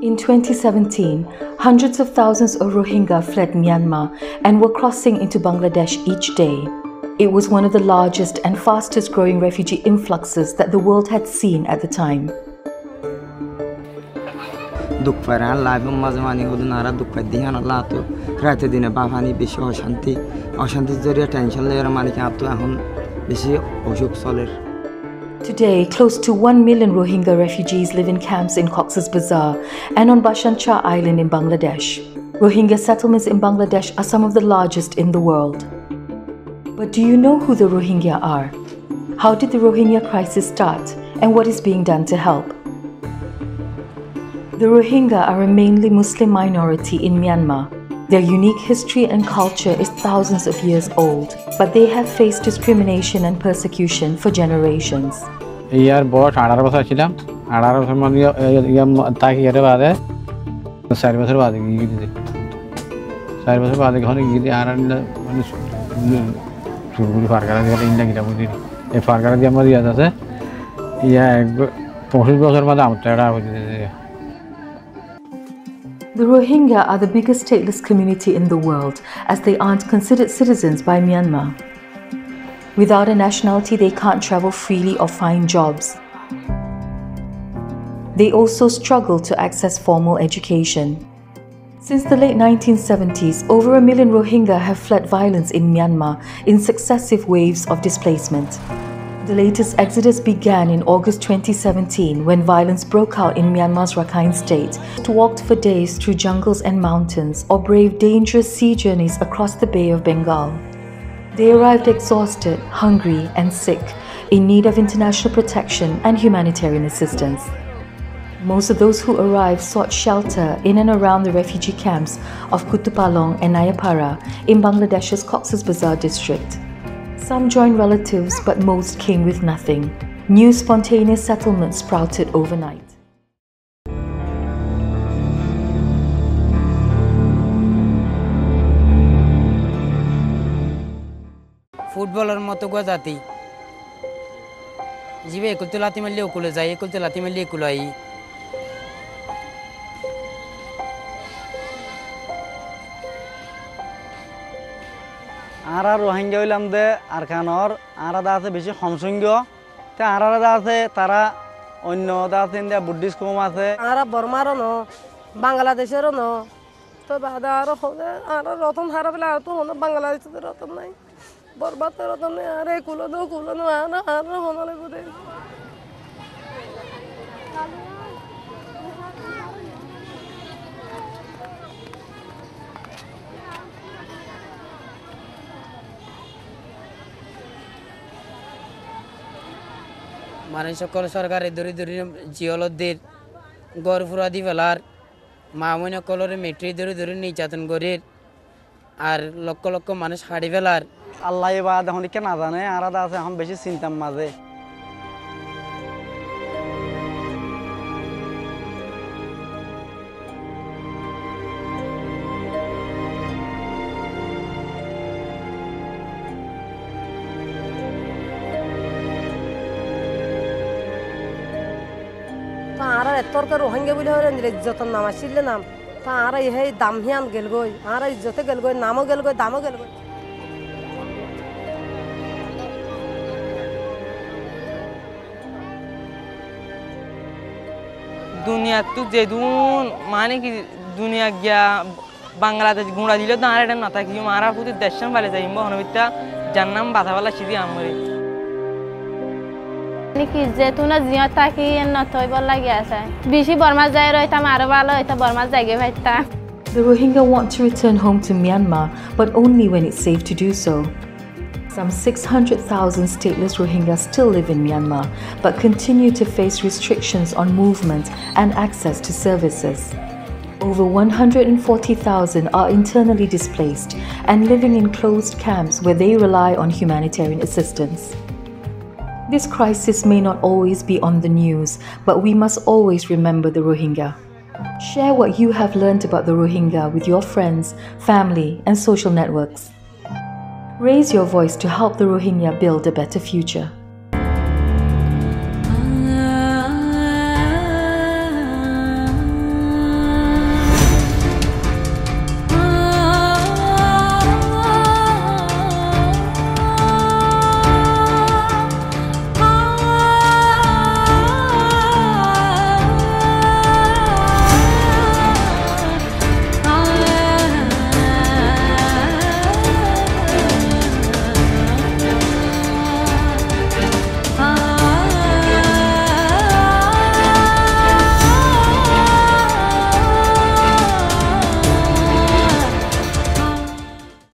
In 2017, hundreds of thousands of Rohingya fled Myanmar and were crossing into Bangladesh each day. It was one of the largest and fastest growing refugee influxes that the world had seen at the time. Today, close to 1 million Rohingya refugees live in camps in Cox's Bazar and on Bhasan Char Island in Bangladesh. Rohingya settlements in Bangladesh are some of the largest in the world. But do you know who the Rohingya are? How did the Rohingya crisis start, and what is being done to help? The Rohingya are a mainly Muslim minority in Myanmar. Their unique history and culture is thousands of years old, but they have faced discrimination and persecution for generations. The Rohingya are the biggest stateless community in the world, as they aren't considered citizens by Myanmar. Without a nationality, they can't travel freely or find jobs. They also struggle to access formal education. Since the late 1970s, over 1 million Rohingya have fled violence in Myanmar in successive waves of displacement. The latest exodus began in August 2017 when violence broke out in Myanmar's Rakhine state. They walked for days through jungles and mountains or braved dangerous sea journeys across the Bay of Bengal. They arrived exhausted, hungry and sick, in need of international protection and humanitarian assistance. Most of those who arrived sought shelter in and around the refugee camps of Kutupalong and Nayapara in Bangladesh's Cox's Bazar district. Some joined relatives, but most came with nothing. New spontaneous settlements sprouted overnight. Footballer moto go jati. Jibe kultulati malli okule jai, kultulati malli kulai. Ara Rohingya ulamde arkanor ara da ase beshi homsungyo te ara da ase tara onno da ase india Buddhist kom ase ara Burmaro no Bangladeshero no to bada aro hone ara roton harabla to hone Bangladesh de roton nai Burma te roton nai are kulo no ana ara honale bude Maran সকল সরকারে দরি দরি জিওলদের গড় ফুরাদি ফেলার মামুন কলরে মেট্রি দরি দরি নির্যাতন করে আর লক্ষ লক্ষ মানুষ হাড়ি ফেলার আল্লাহ ইবাদ এখন কি না জানে আর দা আছে এখন বেশি চিন্তার মাঝে Ara etorka Rohingya bile hore nile izzotan nam asille nam ta ara ehe damhian gelgoy ara izzote gelgoy namo gelgoy damo gelgoy दुनिया तू जेदून माने की दुनिया गया बांग्लादेश गुंडा दिलो तो आरे ना था कि हमारा पूरे दर्शन वाले जाइए हनविता जन्नम बाधा वाला सीधी आमरे कि जेतुना जियाता कि न तोय बोला गया है बिशी बर्मा जाय रहता मारो वाला है तो बर्मा जागे बैठता. The Rohingya want to return home to Myanmar, but only when it's safe to do so. Some 600,000 stateless Rohingya still live in Myanmar, but continue to face restrictions on movement and access to services. Over 140,000 are internally displaced and living in closed camps where they rely on humanitarian assistance. This crisis may not always be on the news, but we must always remember the Rohingya. Share what you have learned about the Rohingya with your friends, family, and social networks. Raise your voice to help the Rohingya build a better future.